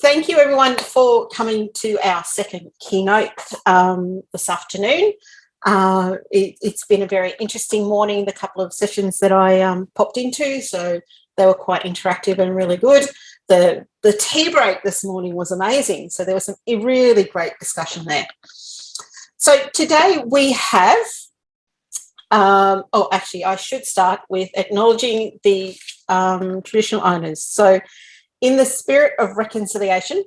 Thank you, everyone, for coming to our second keynote this afternoon. It's been a very interesting morning, the couple of sessions that I popped into, so they were quite interactive and really good. The tea break this morning was amazing, so there was some really great discussion there. So today we have, I should start with acknowledging the traditional owners. So in the spirit of reconciliation,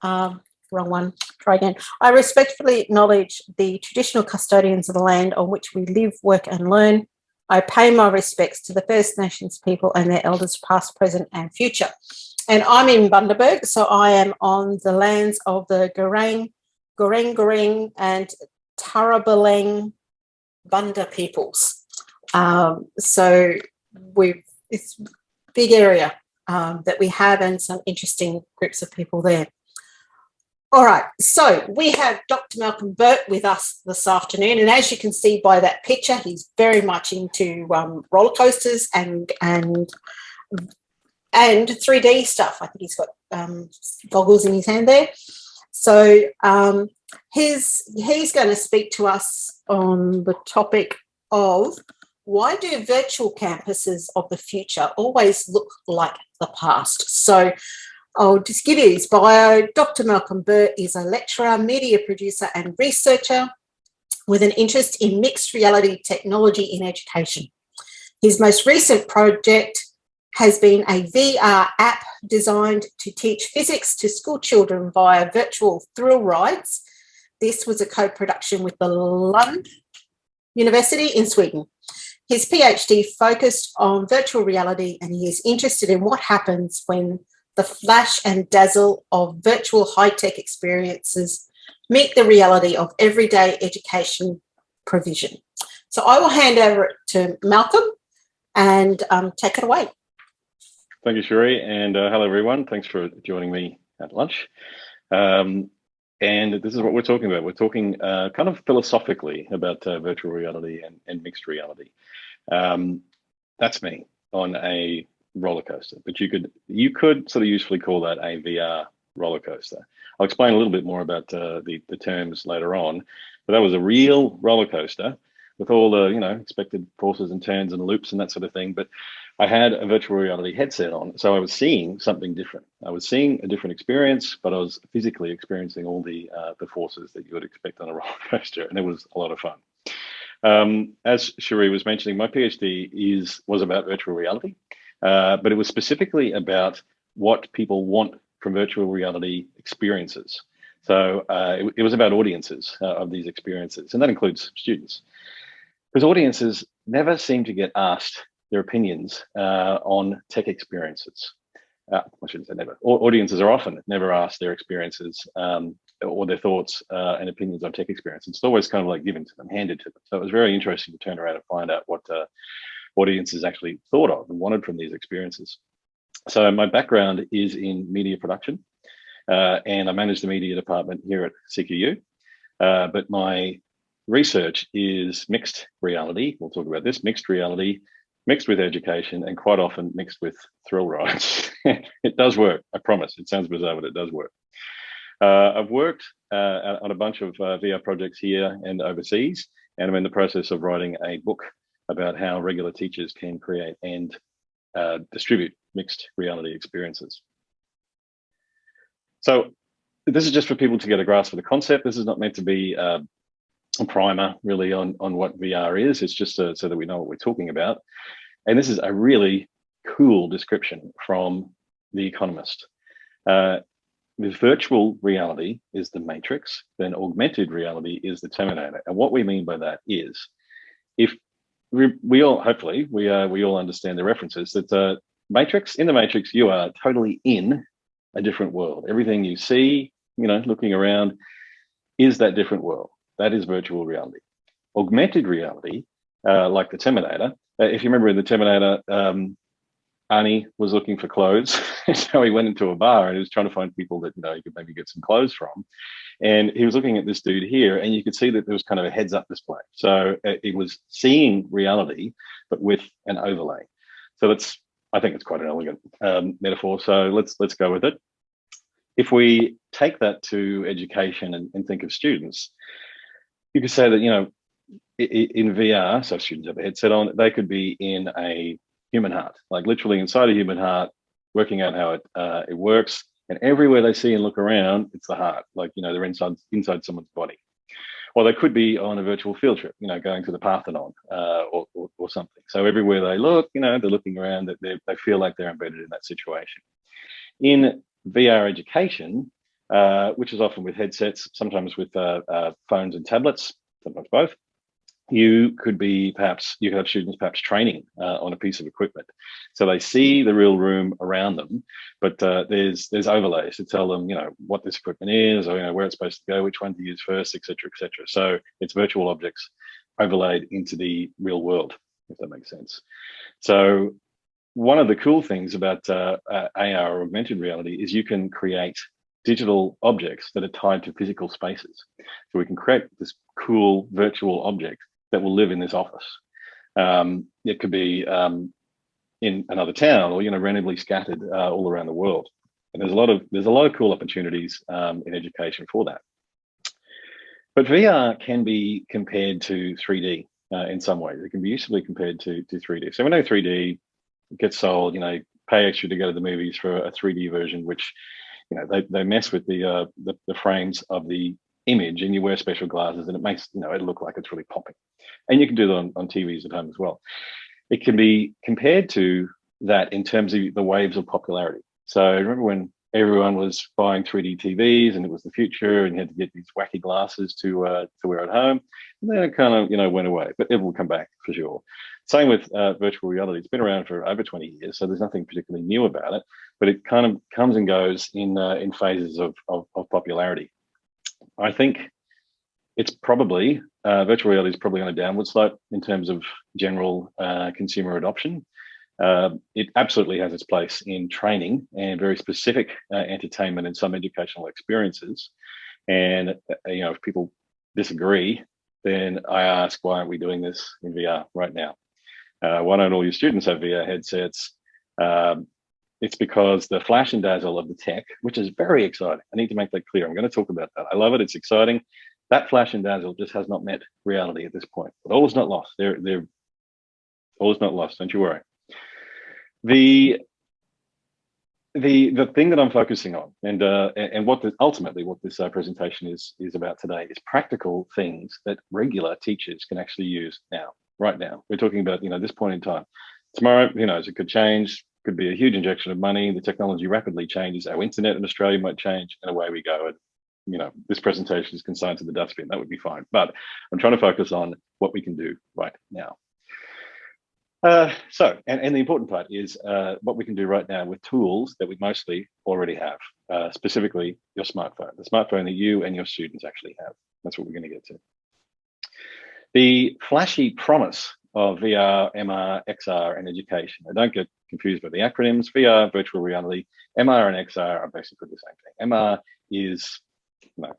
wrong one, try again. I respectfully acknowledge the traditional custodians of the land on which we live, work and learn. I pay my respects to the First Nations people and their elders past, present and future. And I'm in Bundaberg, so I am on the lands of the Goreng and Tarabaleng Bunda peoples. So it's a big area that we have, and some interesting groups of people there. All right, so we have Dr. Malcolm Burt with us this afternoon, and as you can see by that picture, he's very much into roller coasters and 3D stuff. I think he's got goggles in his hand there. So he's going to speak to us on the topic of why do virtual campuses of the future always look like the past? So I'll just give you his bio. Dr. Malcolm Burt is a lecturer, media producer and researcher with an interest in mixed reality technology in education. His most recent project has been a VR app designed to teach physics to school children via virtual thrill rides. This was a co-production with the Lund University in Sweden. His PhD focused on virtual reality, and he is interested in what happens when the flash and dazzle of virtual high-tech experiences meet the reality of everyday education provision. So I will hand over to Malcolm and take it away. Thank you, Sheree, and hello, everyone. Thanks for joining me at lunch. And this is what we're talking about. We're talking kind of philosophically about virtual reality and mixed reality. That's me on a roller coaster, but you could sort of usefully call that a VR roller coaster. I'll explain a little bit more about the terms later on, but that was a real roller coaster with all the expected forces and turns and loops and that sort of thing. But I had a virtual reality headset on, so I was seeing something different. I was seeing a different experience, but I was physically experiencing all the forces that you would expect on a roller coaster, and it was a lot of fun. As Sheree was mentioning, my PhD was about virtual reality, but it was specifically about what people want from virtual reality experiences. So it was about audiences of these experiences, and that includes students. Because audiences never seem to get asked their opinions on tech experiences. I shouldn't say never. Audiences are often never asked their experiences or their thoughts and opinions on tech experience. It's always kind of like given to them, handed to them. So it was very interesting to turn around and find out what audiences actually thought of and wanted from these experiences. So my background is in media production, and I manage the media department here at CQU. But my research is mixed reality. We'll talk about this, mixed reality, mixed with education, and quite often mixed with thrill rides. It does work, I promise. It sounds bizarre, but it does work. I've worked on a bunch of VR projects here and overseas, and I'm in the process of writing a book about how regular teachers can create and distribute mixed reality experiences. So this is just for people to get a grasp of the concept. This is not meant to be a primer really on what VR is. It's just so that we know what we're talking about. And this is a really cool description from The Economist. With virtual reality is the Matrix, then augmented reality is the Terminator. And what we mean by that is, if we all, hopefully, we all understand the references that in the Matrix, you are totally in a different world. Everything you see, looking around, is that different world. That is virtual reality. Augmented reality, like the Terminator, if you remember in the Terminator, Arnie was looking for clothes. So he went into a bar and he was trying to find people that he could maybe get some clothes from. And he was looking at this dude here, and you could see that there was kind of a heads-up display. So it was seeing reality, but with an overlay. So I think it's quite an elegant metaphor. So let's go with it. If we take that to education and think of students, you could say that, in VR, so students have a headset on, they could be in a human heart, like literally inside a human heart, working out how it works. And everywhere they see and look around, it's the heart, like, they're inside someone's body. Or they could be on a virtual field trip, going to the Parthenon or something. So everywhere they look, they're looking around, that they feel like they're embedded in that situation. In VR education, which is often with headsets, sometimes with phones and tablets, sometimes both, you could have students perhaps training on a piece of equipment. So they see the real room around them, but there's overlays to tell them, what this equipment is, or, where it's supposed to go, which one to use first, et cetera, et cetera. So it's virtual objects overlaid into the real world, if that makes sense. So one of the cool things about AR, or augmented reality, is you can create digital objects that are tied to physical spaces. So we can create this cool virtual object that will live in this office. It could be in another town, or randomly scattered all around the world. And there's a lot of cool opportunities in education for that. But VR can be compared to 3D in some ways. It can be usefully compared to 3D. So we know 3D gets sold. Pay extra to go to the movies for a 3D version, which they mess with the frames of the image, and you wear special glasses, and it makes it look like it's really popping. And you can do that on TVs at home as well. It can be compared to that in terms of the waves of popularity. So remember when everyone was buying 3D TVs, and it was the future, and you had to get these wacky glasses to wear at home, and then it kind of went away, but it will come back for sure. Same with virtual reality. It's been around for over 20 years, so there's nothing particularly new about it, but it kind of comes and goes in phases of popularity. I think it's probably virtual reality is probably on a downward slope in terms of general consumer adoption. It absolutely has its place in training and very specific entertainment and some educational experiences. And if people disagree, then I ask, why aren't we doing this in VR right now? Why don't all your students have VR headsets? It's because the flash and dazzle of the tech, which is very exciting. I need to make that clear. I'm going to talk about that. I love it. It's exciting. That flash and dazzle just has not met reality at this point. But all is not lost. They're all is not lost. Don't you worry. The thing that I'm focusing on, and ultimately what this presentation is about today, is practical things that regular teachers can actually use now, right now. We're talking about this point in time. Tomorrow, who knows? It could change. Could be a huge injection of money. The technology rapidly changes. Our internet in Australia might change, and away we go. And this presentation is consigned to the dustbin. That would be fine. But I'm trying to focus on what we can do right now. And the important part is what we can do right now with tools that we mostly already have, specifically your smartphone, the smartphone that you and your students actually have. That's what we're going to get to. The flashy promise of VR, MR, XR, and education. Now, don't get confused by the acronyms. VR, virtual reality, MR and XR are basically the same thing. MR is,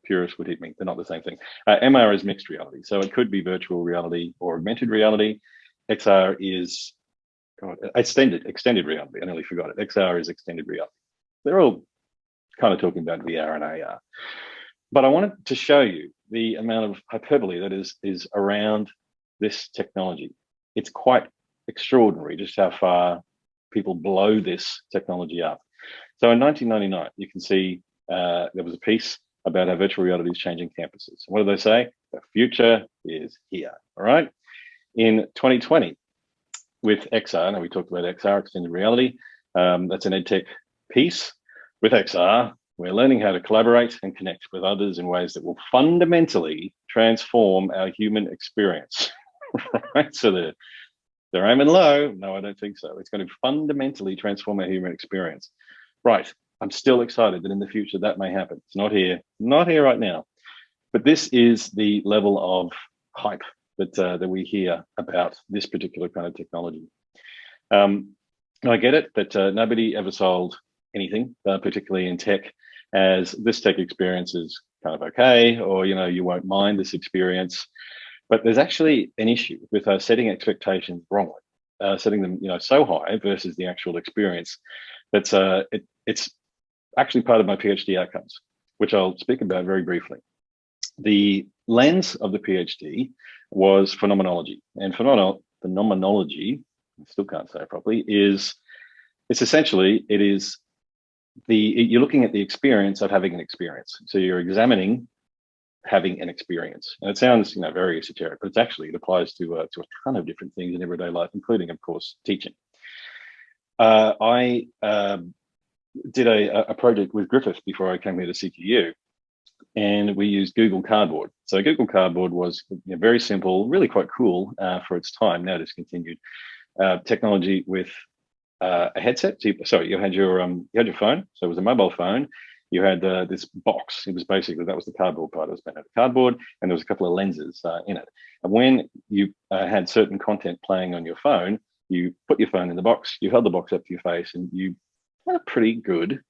purists would hit me, they're not the same thing. MR is mixed reality. So it could be virtual reality or augmented reality. XR is extended reality. I nearly forgot it. XR is extended reality. They're all kind of talking about VR and AR. But I wanted to show you the amount of hyperbole that is around this technology. It's quite extraordinary just how far people blow this technology up. So in 1999, you can see there was a piece about how virtual reality is changing campuses. What do they say? The future is here, all right? In 2020, with XR, now we talked about XR, extended reality, that's an EdTech piece. With XR, we're learning how to collaborate and connect with others in ways that will fundamentally transform our human experience. Right? So they're aiming low. No, I don't think so. It's going to fundamentally transform our human experience. Right. I'm still excited that in the future that may happen. It's not here right now. But this is the level of hype that we hear about this particular kind of technology. I get it that nobody ever sold anything, particularly in tech, as this tech experience is kind of okay, or you won't mind this experience. But there's actually an issue with setting expectations wrongly, setting them so high versus the actual experience. That's it's actually part of my PhD outcomes, which I'll speak about very briefly. The lens of the PhD was phenomenology, and phenomenology, I still can't say it properly, it's essentially, you're looking at the experience of having an experience. So you're examining having an experience. And it sounds, very esoteric, but it applies to a ton of different things in everyday life, including, of course, teaching. I did a project with Griffith before I came here to CTU, and we used Google Cardboard. So Google Cardboard was very simple, really quite cool for its time, now discontinued, technology with a headset. So you had your phone, so it was a mobile phone. You had this box. It was basically, that was the cardboard part. It was made out of cardboard, and there was a couple of lenses in it. And when you had certain content playing on your phone, you put your phone in the box, you held the box up to your face, and you had a pretty good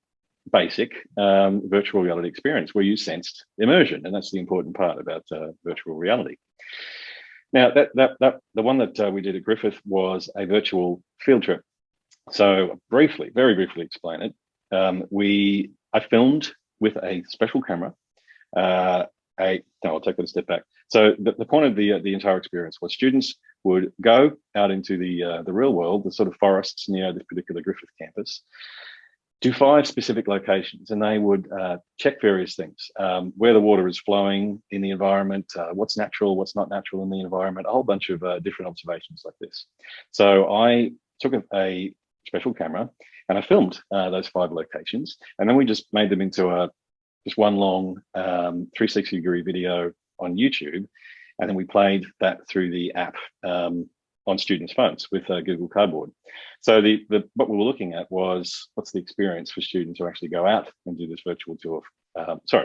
basic virtual reality experience where you sensed immersion. And that's the important part about virtual reality. Now, the one that we did at Griffith was a virtual field trip. So very briefly explain it. I filmed with a special camera. I'll take that a step back. So the point of the entire experience was students would go out into the real world, the sort of forests near this particular Griffith campus, to 5 specific locations, and they would check various things, where the water is flowing in the environment, what's natural, what's not natural in the environment, a whole bunch of different observations like this. So I took a special camera and I filmed those 5 locations, and then we just made them into just one long 360-degree video on YouTube, and then we played that through the app on students' phones with Google Cardboard. So what we were looking at was, what's the experience for students who actually go out and do this virtual tour?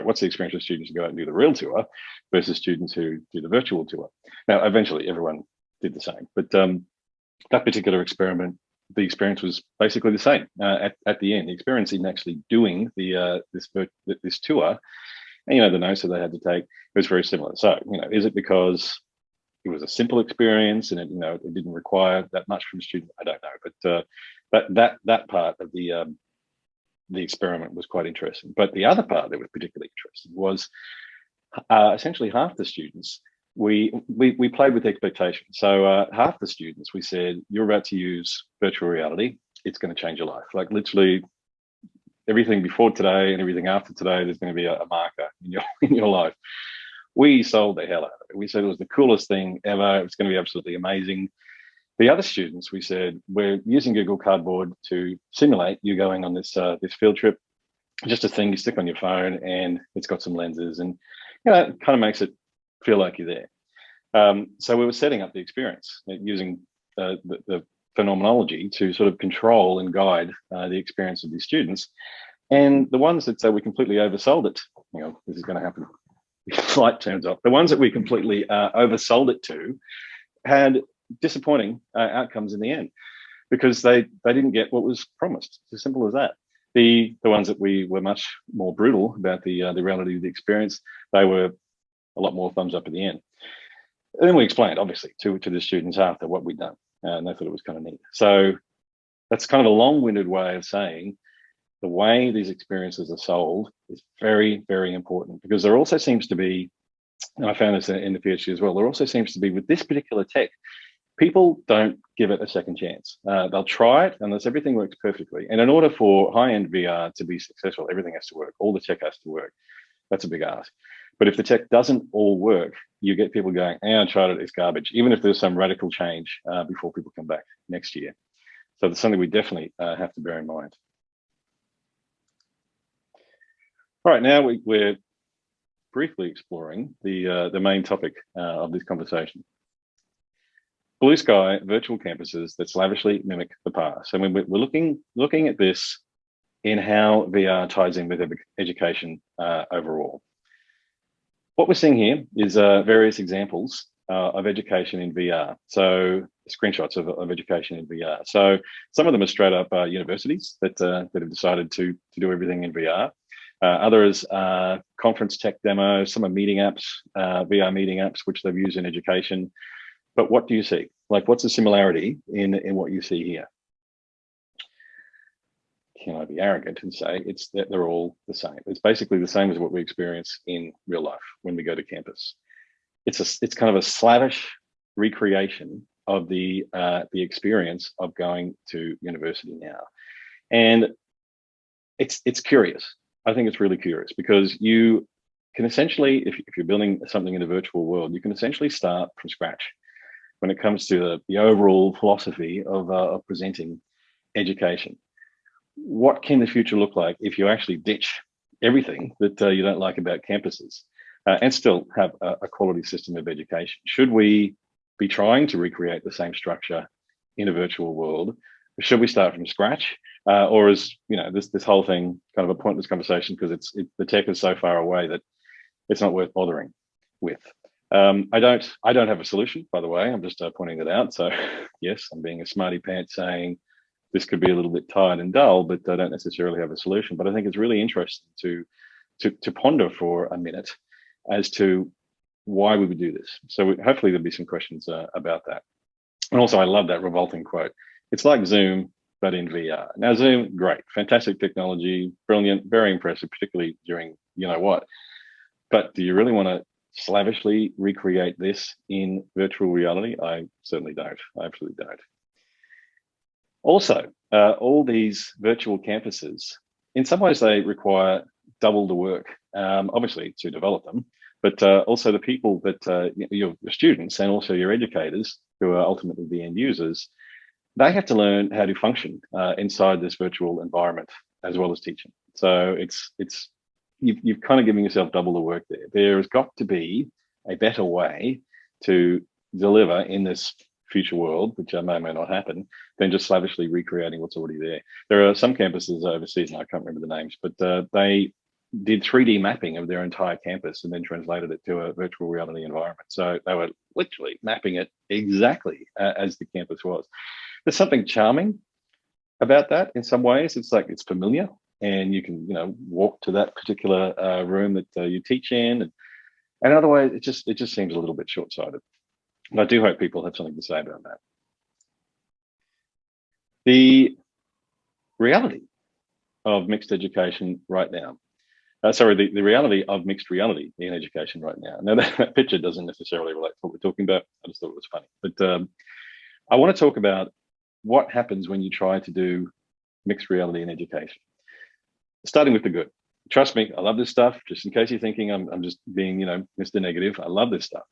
What's the experience for students who go out and do the real tour versus students who do the virtual tour? Now, eventually everyone did the same, but that particular experiment, the experience was basically the same at the end. The experience in actually doing this tour, and the notes that they had to take, it was very similar. So, is it because it was a simple experience and it didn't require that much from students? I don't know, but that part of the experiment was quite interesting. But the other part that was particularly interesting was essentially half the students. We played with expectations. So half the students, we said, you're about to use virtual reality. It's going to change your life. Like literally everything before today and everything after today, there's going to be a marker in your life. We sold the hell out of it. We said it was the coolest thing ever. It's going to be absolutely amazing. The other students, we said, we're using Google Cardboard to simulate you going on this field trip. Just a thing you stick on your phone, and it's got some lenses, and it kind of makes it feel like you're there. So we were setting up the experience using the phenomenology to sort of control and guide the experience of these students. And the ones that we completely oversold it, this is going to happen. Light turns off. The ones that we completely oversold it to had disappointing outcomes in the end, because they didn't get what was promised. It's as simple as that. The ones that we were much more brutal about the reality of the experience, they were a lot more thumbs up at the end. And then we explained, obviously, to the students after what we'd done, and they thought it was kind of neat. So that's kind of a long-winded way of saying the way these experiences are sold is very, very important, because there also seems to be, and I found this in the PhD as well, there also seems to be with this particular tech, people don't give it a second chance. They'll try it unless everything works perfectly. And in order for high-end VR to be successful, everything has to work. All the tech has to work. That's a big ask. But if the tech doesn't all work, you get people going, I tried it, it's garbage, even if there's some radical change before people come back next year. So that's something we definitely have to bear in mind. All right, now we're briefly exploring the main topic of this conversation. Blue sky virtual campuses that slavishly mimic the past. I mean, we're looking at this in how VR ties in with education overall. What we're seeing here is various examples of education in VR. So screenshots of education in VR. So some of them are straight up universities that have decided to do everything in VR. Others are conference tech demos. Some are meeting apps, VR meeting apps, which they've used in education. But what do you see? Like, what's the similarity in what you see here? can I be arrogant and say it's that they're all the same. It's basically the same as what we experience in real life when we go to campus. It's kind of a slavish recreation of the experience of going to university now, and it's curious. I think it's really curious because you can essentially, if you're building something in a virtual world, you can essentially start from scratch when it comes to the overall philosophy of presenting education. What can the future look like if you actually ditch everything that you don't like about campuses and still have a quality system of education? Should we be trying to recreate the same structure in a virtual world? Should we start from scratch? Or is this whole thing kind of a pointless conversation because the tech is so far away that it's not worth bothering with? I don't have a solution, by the way. I'm just pointing it out. So yes, I'm being a smarty pants saying this could be a little bit tired and dull, but I don't necessarily have a solution. But I think it's really interesting to ponder for a minute as to why we would do this. So hopefully there'll be some questions about that. And also, I love that revolting quote. It's like Zoom, but in VR. Now, Zoom, great, fantastic technology, brilliant, very impressive, particularly during you know what. But do you really want to slavishly recreate this in virtual reality? I certainly don't. I absolutely don't. Also, all these virtual campuses, in some ways, they require double the work, obviously, to develop them, but also the people that your students and also your educators, who are ultimately the end users, they have to learn how to function inside this virtual environment as well as teaching. So you've kind of given yourself double the work there. There has got to be a better way to deliver in this future world, which may or may not happen, than just slavishly recreating what's already there. There are some campuses overseas, and I can't remember the names, but they did 3D mapping of their entire campus and then translated it to a virtual reality environment. So they were literally mapping it exactly as the campus was. There's something charming about that in some ways. It's like it's familiar, and you can walk to that particular room that you teach in, and otherwise it just seems a little bit short-sighted. And I do hope people have something to say about that. The reality of mixed education right now. The reality of mixed reality in education right now. Now, that picture doesn't necessarily relate to what we're talking about. I just thought it was funny. But I want to talk about what happens when you try to do mixed reality in education. Starting with the good. Trust me, I love this stuff. Just in case you're thinking I'm just being, Mr. Negative, I love this stuff.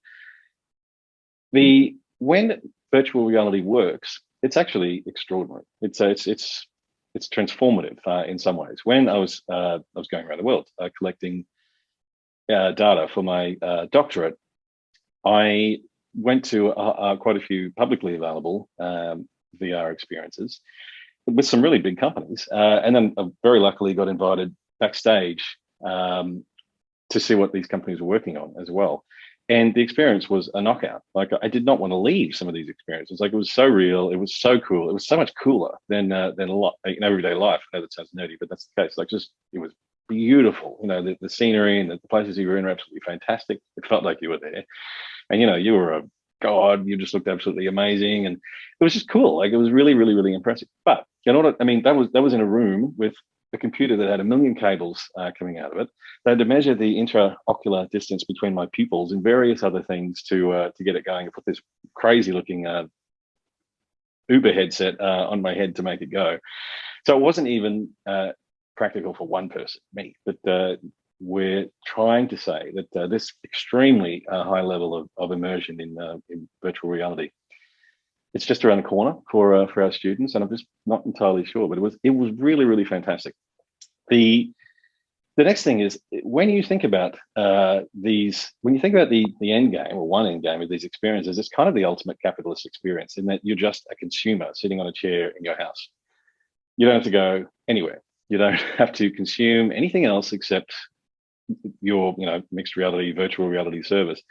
When virtual reality works, it's actually extraordinary. It's transformative in some ways. When I was going around the world collecting data for my doctorate, I went to quite a few publicly available VR experiences with some really big companies, and then very luckily got invited backstage to see what these companies were working on as well. And the experience was a knockout. Like, I did not want to leave some of these experiences. Like, it was so real. It was so cool. It was so much cooler than a lot in everyday life. I know that sounds nerdy, but that's the case. Like, it was beautiful. The scenery and the places you were in were absolutely fantastic. It felt like you were there. And, you were a god. You just looked absolutely amazing. And it was just cool. Like, it was really, really, really impressive. But that was in a room with a computer that had 1 million cables coming out of it. They had to measure the intraocular distance between my pupils and various other things to get it going. I put this crazy looking Uber headset on my head to make it go. So it wasn't even practical for one person, me. But we're trying to say that this extremely high level of immersion in virtual reality, it's just around the corner for our students, and I'm just not entirely sure, but it was really, really fantastic. The next thing is when you think about the end game, or one end game of these experiences, it's kind of the ultimate capitalist experience in that you're just a consumer sitting on a chair in your house. You don't have to go anywhere. You don't have to consume anything else except your mixed reality, virtual reality service.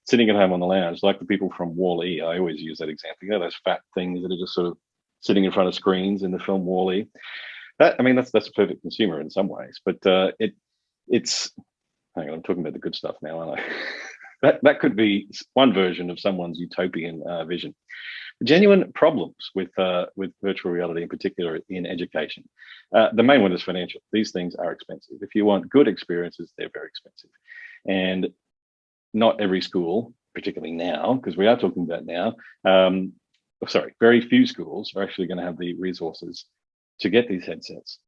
Sitting at home on the lounge, like the people from Wall-E. I always use that example. Those fat things that are just sort of sitting in front of screens in the film Wall-E. That's a perfect consumer in some ways, but it's. Hang on, I'm talking about the good stuff now, aren't I? that could be one version of someone's utopian vision, genuine problems with virtual reality, in particular in education. The main one is financial. These things are expensive. If you want good experiences, they're very expensive. And not every school, particularly now, because we are talking about now, very few schools are actually going to have the resources to get these headsets.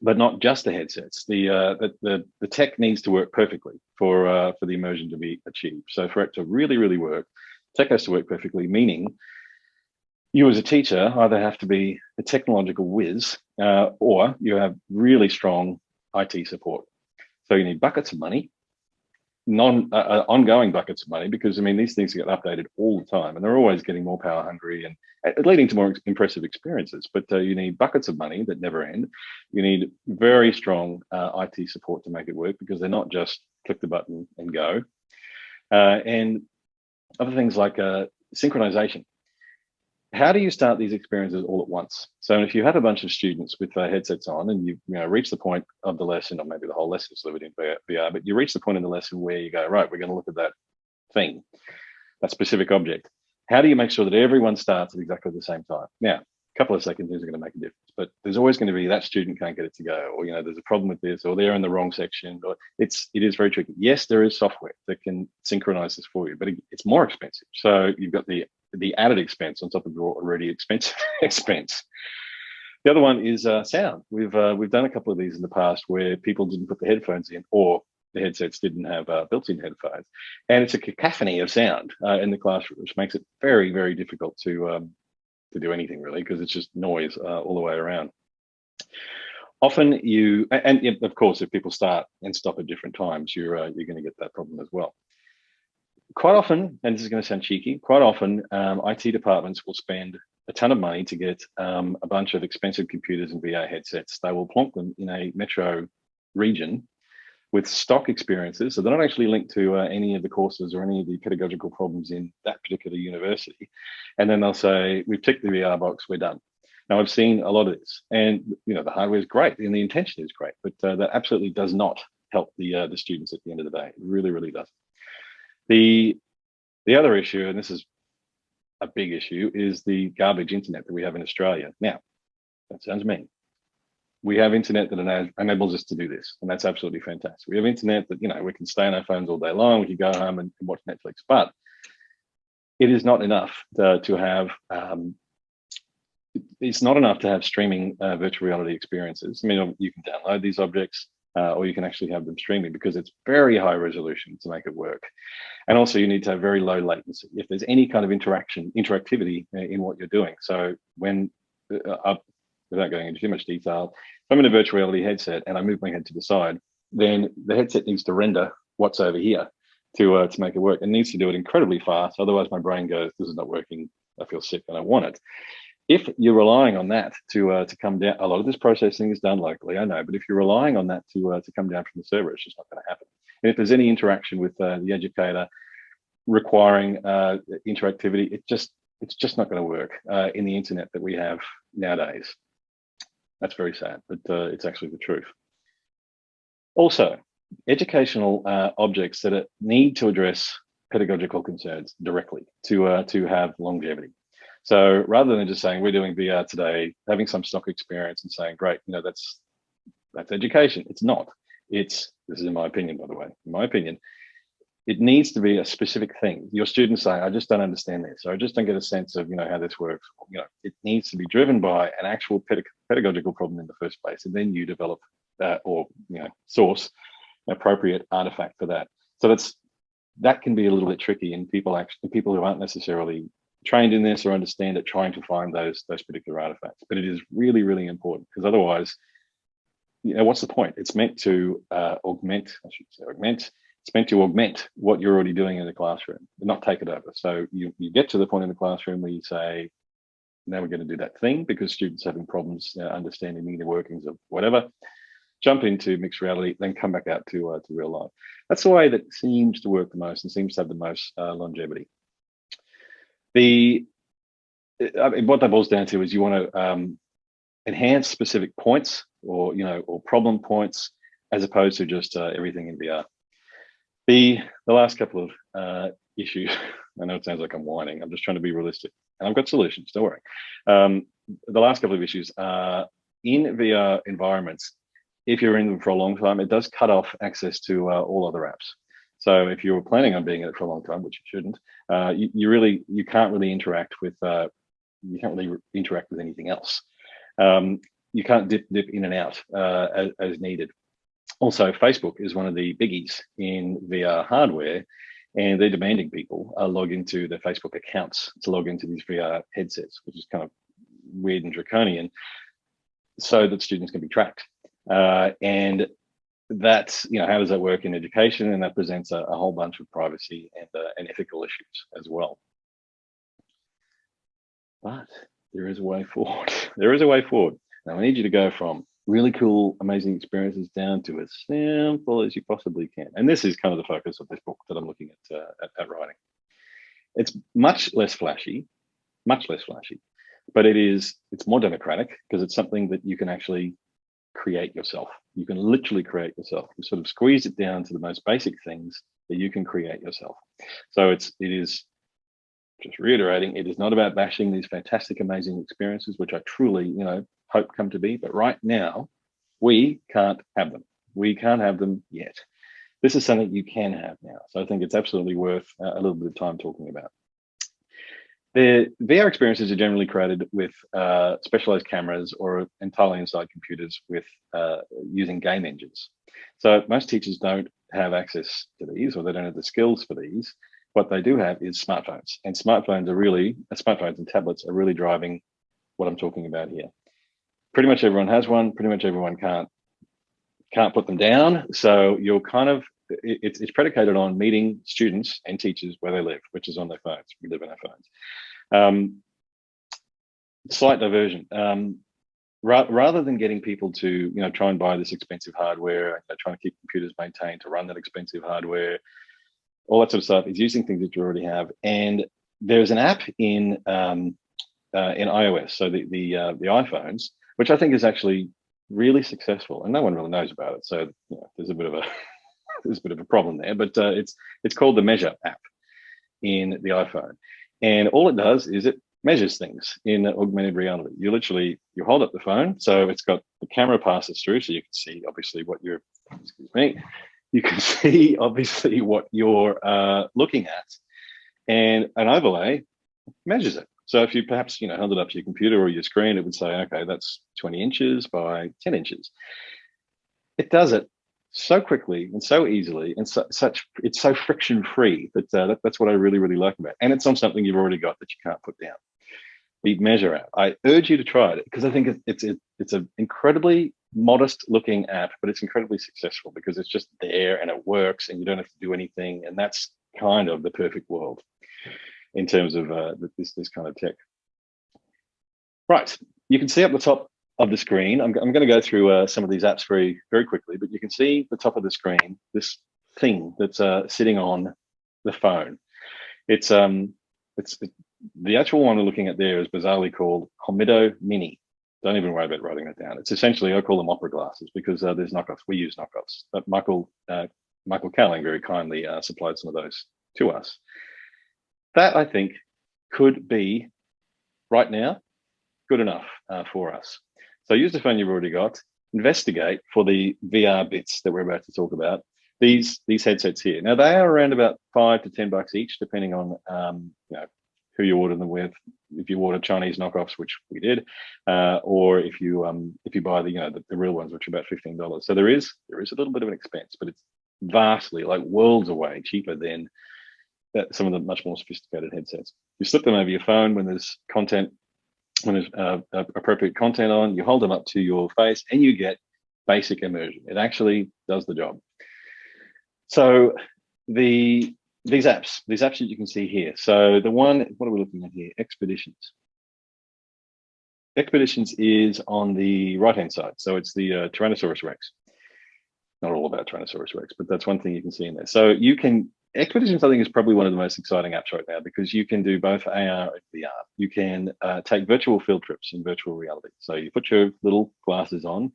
But not just the headsets. The tech needs to work perfectly for the immersion to be achieved. So for it to really, really work, tech has to work perfectly, meaning you as a teacher either have to be a technological whiz or you have really strong IT support. So you need buckets of money, ongoing buckets of money, because I mean these things get updated all the time and they're always getting more power hungry and leading to more impressive experiences. But you need buckets of money that never end. You need very strong IT support to make it work, because they're not just click the button and go. And other things like synchronization. How do you start these experiences all at once? So if you have a bunch of students with headsets on and you reach the point of the lesson, or maybe the whole lesson is delivered in VR, but you reach the point in the lesson where you go, right, we're going to look at that thing, that specific object. How do you make sure that everyone starts at exactly the same time? Now, a couple of seconds is going to make a difference, but there's always going to be that student can't get it to go, or there's a problem with this, or they're in the wrong section, or it is very tricky. Yes, there is software that can synchronize this for you, but it's more expensive. So you've got the added expense on top of your already expensive expense. The other one is sound. We've done a couple of these in the past where people didn't put the headphones in, or the headsets didn't have built-in headphones, and it's a cacophony of sound in the classroom, which makes it very, very difficult to do anything really, because it's just noise all the way around. Often of course, if people start and stop at different times, you're going to get that problem as well. Quite often, and this is going to sound cheeky, quite often IT departments will spend a ton of money to get a bunch of expensive computers and VR headsets. They will plonk them in a metro region with stock experiences, so they're not actually linked to any of the courses or any of the pedagogical problems in that particular university. And then they'll say, we've ticked the VR box, we're done. Now, I've seen a lot of this, and the hardware is great and the intention is great, but that absolutely does not help the students at the end of the day. It really, really doesn't. The other issue, and this is a big issue, is the garbage internet that we have in Australia. Now, that sounds mean. We have internet that enables us to do this, and that's absolutely fantastic. We have internet that, we can stay on our phones all day long, we can go home and watch Netflix, but it is not enough to have, it's not enough to have streaming virtual reality experiences. I mean, you can download these objects, or you can actually have them streaming, because it's very high resolution to make it work. And also you need to have very low latency if there's any kind of interactivity in what you're doing. So when, without going into too much detail, if I'm in a virtual reality headset and I move my head to the side, then the headset needs to render what's over here to make it work. It needs to do it incredibly fast. Otherwise my brain goes, this is not working. I feel sick and I want it. If you're relying on that to come down, a lot of this processing is done locally, I know, but if you're relying on that to come down from the server, it's just not going to happen. And if there's any interaction with the educator requiring interactivity, it's just not going to work in the internet that we have nowadays. That's very sad, but it's actually the truth. Also, educational objects that need to address pedagogical concerns directly to have longevity. So rather than just saying we're doing VR today, having some stock experience and saying, great, that's education. It's not. This is in my opinion, by the way, in my opinion, it needs to be a specific thing. Your students say, I just don't understand this, or I just don't get a sense of, how this works. It needs to be driven by an actual pedagogical problem in the first place. And then you develop or source an appropriate artifact for that. So that can be a little bit tricky, and people who aren't necessarily trained in this or understand it, trying to find those particular artifacts. But it is really, really important, because otherwise, what's the point? It's meant to augment. It's meant to augment what you're already doing in the classroom, and not take it over. So you get to the point in the classroom where you say, now we're going to do that thing because students are having problems understanding the inner workings of whatever. Jump into mixed reality, then come back out to real life. That's the way that seems to work the most and seems to have the most longevity. What that boils down to is you want to enhance specific points or problem points, as opposed to just everything in VR. The last couple of issues I know it sounds like I'm whining. I'm just trying to be realistic. And I've got solutions, don't worry. The last couple of issues are in VR environments. If you're in them for a long time, it does cut off access to all other apps. So if you were planning on being in it for a long time, which you shouldn't, you can't really interact with anything else. You can't dip in and out as needed. Also, Facebook is one of the biggies in VR hardware, and they're demanding people log into their Facebook accounts to log into these VR headsets, which is kind of weird and draconian, so that students can be tracked. And that's, how does that work in education? And that presents a whole bunch of privacy and ethical issues as well. But there is a way forward. There is a way forward. Now, I need you to go from really cool, amazing experiences down to as simple as you possibly can. And this is kind of the focus of this book that I'm looking at writing. It's much less flashy, but it's more democratic because it's something that you can actually create yourself. You can literally create yourself. You sort of squeeze it down to the most basic things that you can create yourself. So it is just reiterating, it is not about bashing these fantastic, amazing experiences, which I truly, hope come to be. But right now, we can't have them. We can't have them yet. This is something you can have now. So I think it's absolutely worth a little bit of time talking about. The VR experiences are generally created with specialized cameras or entirely inside computers with using game engines. So most teachers don't have access to these, or they don't have the skills for these. What they do have is smartphones, and smartphones and tablets are really driving what I'm talking about here. Pretty much everyone has one. Pretty much everyone can't put them down. So you're it's predicated on meeting students and teachers where they live, which is on their phones. We live on our phones. Slight diversion. Rather than getting people to try and buy this expensive hardware, trying to keep computers maintained to run that expensive hardware, all that sort of stuff, is using things that you already have. And there's an app in iOS, so the iPhones, which I think is actually really successful, and no one really knows about it. So there's a bit of a problem there. But it's called the Measure app in the iPhone, and all it does is it measures things in augmented reality. You hold up the phone, so it's got the camera passes through, so you can see obviously what you're. Excuse me. You can see obviously what you're looking at, and an overlay measures it. So if you perhaps held it up to your computer or your screen, it would say, okay, that's 20 inches by 10 inches. It does it so quickly and so easily, and it's so friction free that that's what I really, really like about it. And it's on something you've already got that you can't put down. The Measure app. I urge you to try it because I think it's an incredibly modest looking app, but it's incredibly successful because it's just there and it works and you don't have to do anything. And that's kind of the perfect world in terms of this kind of tech. Right, you can see up the top of the screen. I'm going to go through some of these apps very, very quickly, but you can see the top of the screen, this thing that's sitting on the phone. It's the actual one we're looking at there is bizarrely called Komodo Mini. Don't even worry about writing that down. It's essentially, I call them opera glasses because there's knockoffs. We use knockoffs. But Michael Cowling very kindly supplied some of those to us. That, I think, could be, right now, good enough for us. So use the phone you've already got. Investigate for the VR bits that we're about to talk about. These headsets here. Now, they are around about $5 to $10 each, depending on who you order them with. If you order Chinese knockoffs, which we did, or if you buy the real ones, which are about $15. So there is a little bit of an expense, but it's vastly, like worlds away, cheaper than some of the much more sophisticated headsets. You slip them over your phone when there's appropriate content on. You hold them up to your face, and you get basic immersion. It actually does the job. So these apps that you can see here. So the one, what are we looking at here? Expeditions. Expeditions is on the right-hand side. So it's the Tyrannosaurus Rex. Not all about Tyrannosaurus Rex, but that's one thing you can see in there. So Expeditions, I think, is probably one of the most exciting apps right now because you can do both AR and VR. You can take virtual field trips in virtual reality. So you put your little glasses on,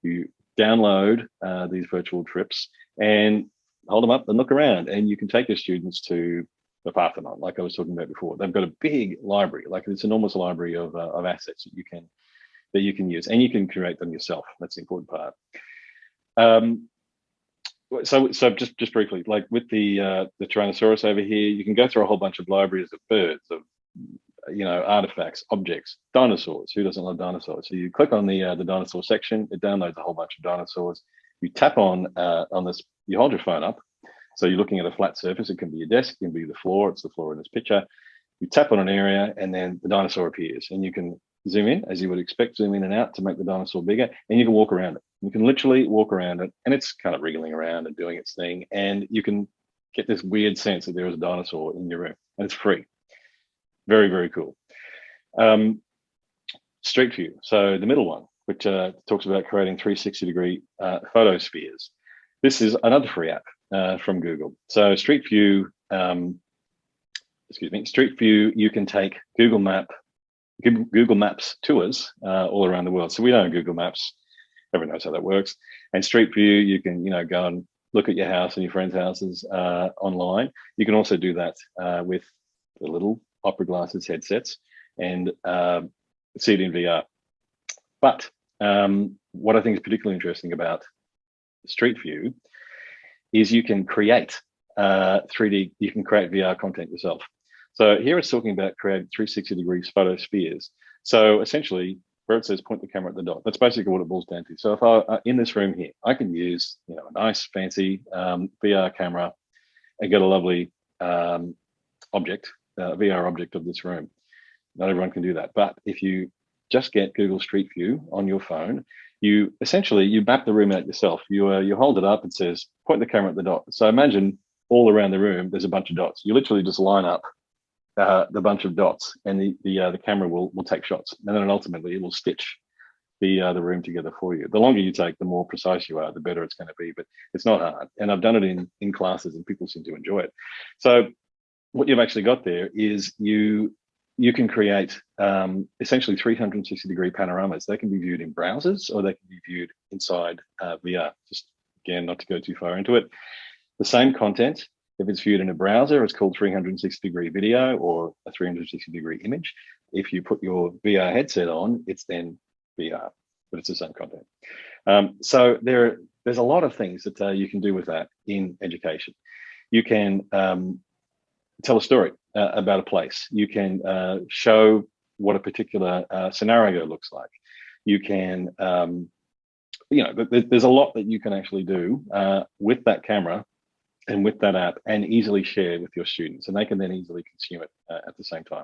you download these virtual trips and hold them up and look around, and you can take your students to the Parthenon, like I was talking about before. They've got a big library, like this enormous library of assets that you can use, and you can create them yourself. That's the important part. So just briefly, like with the Tyrannosaurus over here, you can go through a whole bunch of libraries of birds, of artifacts, objects, dinosaurs. Who doesn't love dinosaurs? So you click on the dinosaur section, it downloads a whole bunch of dinosaurs. You tap on this, you hold your phone up. So you're looking at a flat surface. It can be your desk, it can be the floor. It's the floor in this picture. You tap on an area and then the dinosaur appears, and you can zoom in, as you would expect, zoom in and out to make the dinosaur bigger, and you can walk around it. You can literally walk around it, and it's kind of wriggling around and doing its thing, and you can get this weird sense that there is a dinosaur in your room, and it's free. Very, very cool. Street View, so the middle one, which talks about creating 360-degree photospheres. This is another free app from Google. So Street View, Street View, you can take Google Maps tours all around the world. So we know Google Maps, everyone knows how that works. And Street View, you can go and look at your house and your friends' houses online. You can also do that with the little opera glasses headsets and see it in VR. But what I think is particularly interesting about Street View is you can create 3D, you can create VR content yourself. So here it's talking about creating 360-degree photospheres. So essentially, where it says point the camera at the dot, that's basically what it boils down to. So if I in this room here, I can use a nice fancy VR camera and get a lovely VR object of this room. Not everyone can do that, but if you just get Google Street View on your phone, you map the room out yourself. You hold it up, it says point the camera at the dot. So imagine all around the room there's a bunch of dots. You literally just line up the bunch of dots, and the camera will take shots, and then ultimately it will stitch the room together for you. The longer you take, the more precise you are, the better it's going to be. But it's not hard, and I've done it in classes, and people seem to enjoy it. So what you've actually got there is you can create essentially 360-degree panoramas. They can be viewed in browsers, or they can be viewed inside VR. Just again, not to go too far into it. The same content, if it's viewed in a browser, it's called 360-degree video or a 360-degree image. If you put your VR headset on, it's then VR, but it's the same content. So there's a lot of things that you can do with that in education. You can tell a story about a place. You can show what a particular scenario looks like. You can, there's a lot that you can actually do with that camera and with that app, and easily share with your students, and they can then easily consume it at the same time.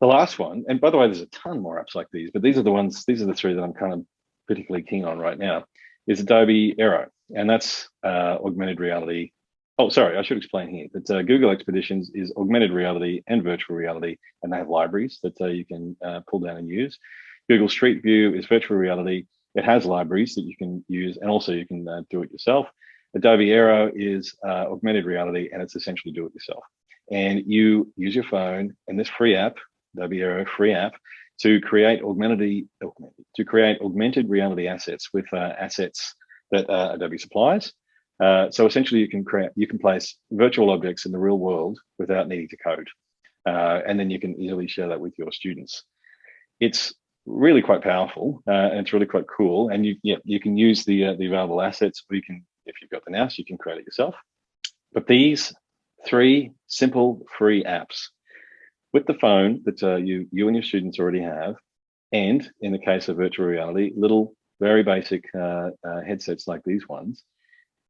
The last one, and by the way, there's a ton more apps like these, but these are the three that I'm kind of particularly keen on right now, is Adobe Aero, and that's augmented reality. Oh, sorry, I should explain here that Google Expeditions is augmented reality and virtual reality, and they have libraries that you can pull down and use. Google Street View is virtual reality. It has libraries that you can use, and also you can do it yourself. Adobe Aero is augmented reality, and it's essentially do it yourself. And you use your phone and this free app, Adobe Aero free app, to create augmented reality assets with assets that Adobe supplies. So essentially, you can place virtual objects in the real world without needing to code, and then you can easily share that with your students. It's really quite powerful, and it's really quite cool. And you can use the available assets, or you can, if you've got the NAS, you can create it yourself. But these 3 simple free apps with the phone that you and your students already have, and in the case of virtual reality, little very basic headsets like these ones,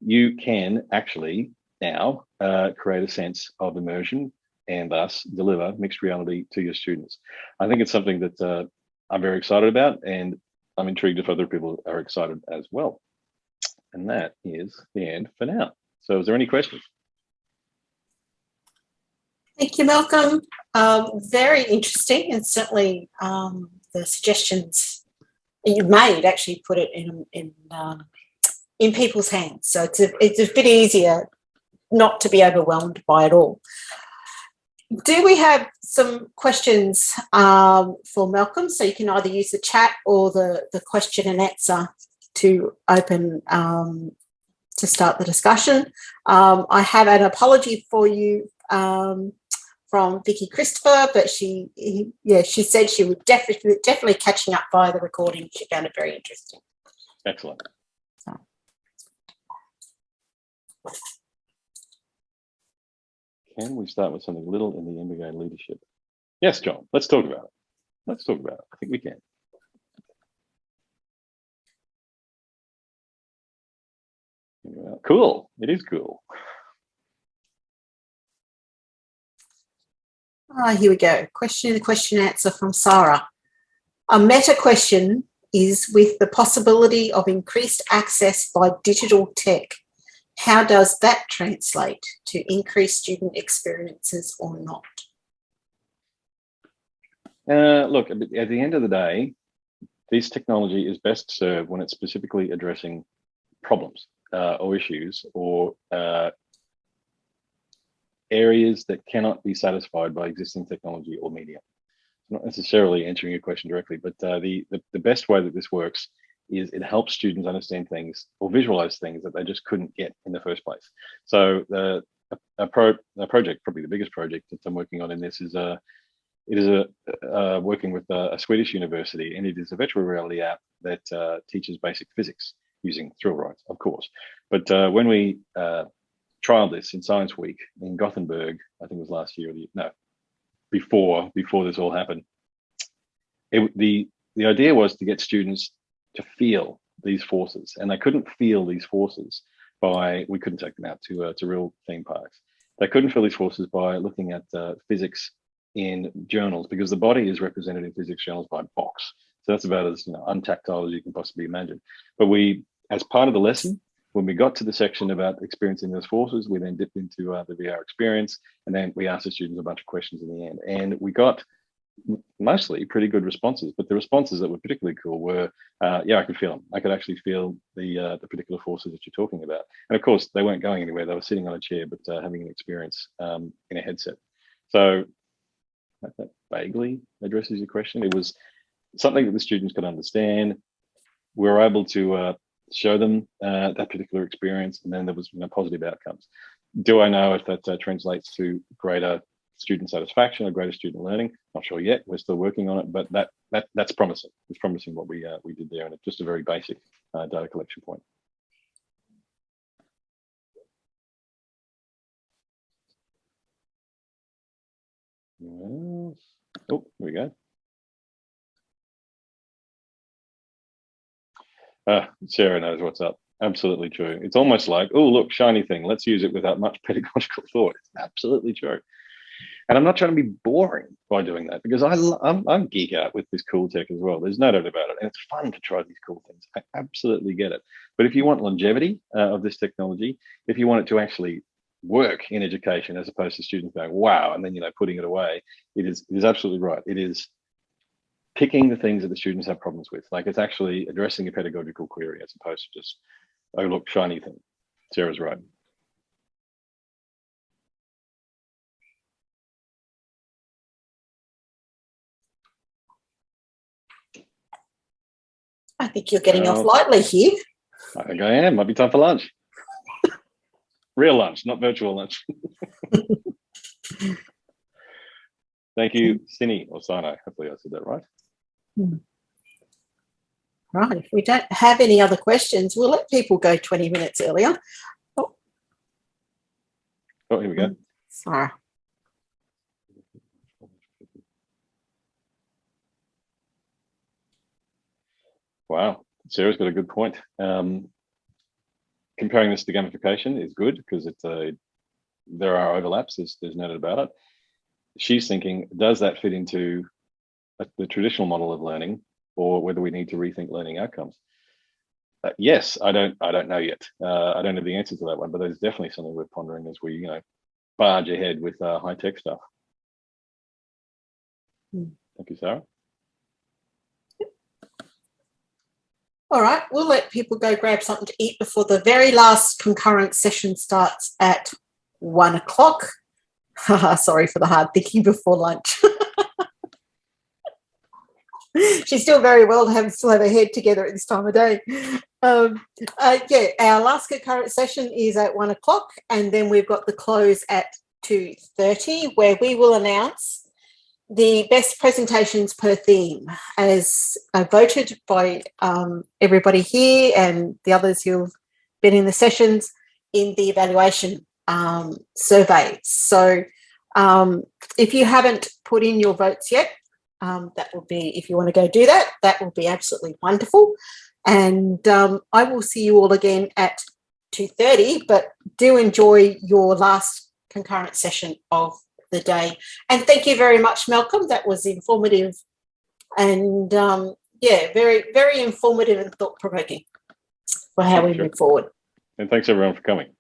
you can actually now create a sense of immersion and thus deliver mixed reality to your students. I think it's something that I'm very excited about, and I'm intrigued if other people are excited as well. And that is the end for now. So is there any questions? Thank you, Malcolm. Very interesting, and certainly the suggestions you made actually put it in people's hands. So it's a bit easier not to be overwhelmed by it all. Do we have some questions for Malcolm? So you can either use the chat or the question and answer to open to start the discussion. I have an apology for you from Vicky Christopher, but she said she would definitely catching up via the recording. She found it very interesting. Excellent. So. Can we start with something little in the MBA leadership? Yes, John, let's talk about it. Let's talk about it. I think we can. Cool. It is cool. Here we go. Question answer from Sarah. A meta question is, with the possibility of increased access by digital tech, how does that translate to increased student experiences or not? Look, at the end of the day, this technology is best served when it's specifically addressing problems or issues or areas that cannot be satisfied by existing technology or media. Not necessarily answering your question directly, but the best way that this works is it helps students understand things or visualize things that they just couldn't get in the first place. So a project, probably the biggest project that I'm working on in this is working with a Swedish university, and it is a virtual reality app that teaches basic physics using thrill rides, of course. But when we trialed this in Science Week in Gothenburg, I think it was last year, before this all happened, the idea was to get students to feel these forces, and they couldn't feel these forces we couldn't take them out to real theme parks. They couldn't feel these forces by looking at physics in journals, because the body is represented in physics journals by box. So that's about as untactile as you can possibly imagine. But we, as part of the lesson, when we got to the section about experiencing those forces, we then dipped into the VR experience, and then we asked the students a bunch of questions in the end. And we got mostly pretty good responses, but the responses that were particularly cool were, yeah, I could feel them. I could actually feel the particular forces that you're talking about. And of course, they weren't going anywhere. They were sitting on a chair, but having an experience in a headset. So that vaguely addresses your question. It was something that the students could understand. We were able to show them that particular experience, and then there was positive outcomes. Do I know if that translates to greater student satisfaction or greater student learning? Not sure yet. We're still working on it, but that's promising. It's promising what we did there, and it's just a very basic data collection point. Oh, here we go. Sarah knows what's up. Absolutely true. It's almost like, oh, look, shiny thing. Let's use it without much pedagogical thought. It's absolutely true. And I'm not trying to be boring by doing that, because I'm geek out with this cool tech as well. There's no doubt about it. And it's fun to try these cool things. I absolutely get it. But if you want longevity of this technology, if you want it to actually work in education, as opposed to students going, wow, and then, putting it away, it is absolutely right. It is picking the things that the students have problems with. Like, it's actually addressing a pedagogical query as opposed to just, oh, look, shiny thing. Sarah's right. I think you're getting off lightly here. I think I am. Might be time for lunch. Real lunch, not virtual lunch. Thank you, Sini or Sino. Hopefully I said that right. Right. If we don't have any other questions, we'll let people go 20 minutes earlier. Oh, here we go. Sorry. Wow, Sarah's got a good point. Comparing this to gamification is good, because there are overlaps. There's no doubt about it. She's thinking, does that fit into the traditional model of learning, or whether we need to rethink learning outcomes? Yes, I don't know yet. I don't have the answer to that one, but there's definitely something worth pondering as we barge ahead with high tech stuff. Thank you, Sarah. All right, we'll let people go grab something to eat before the very last concurrent session starts at 1 o'clock. Sorry for the hard thinking before lunch. She's still very well to still have her head together at this time of day. Yeah, our last concurrent session is at 1 o'clock, and then we've got the close at 2:30, where we will announce the best presentations per theme as voted by everybody here and the others who've been in the sessions in the evaluation survey. So if you haven't put in your votes yet, that will be, if you want to go do that, that will be absolutely wonderful. And I will see you all again at 2:30, but do enjoy your last concurrent session of the day. And thank you very much, Malcolm. That was informative and yeah, very, very informative and thought-provoking for how we move forward. And thanks everyone for coming.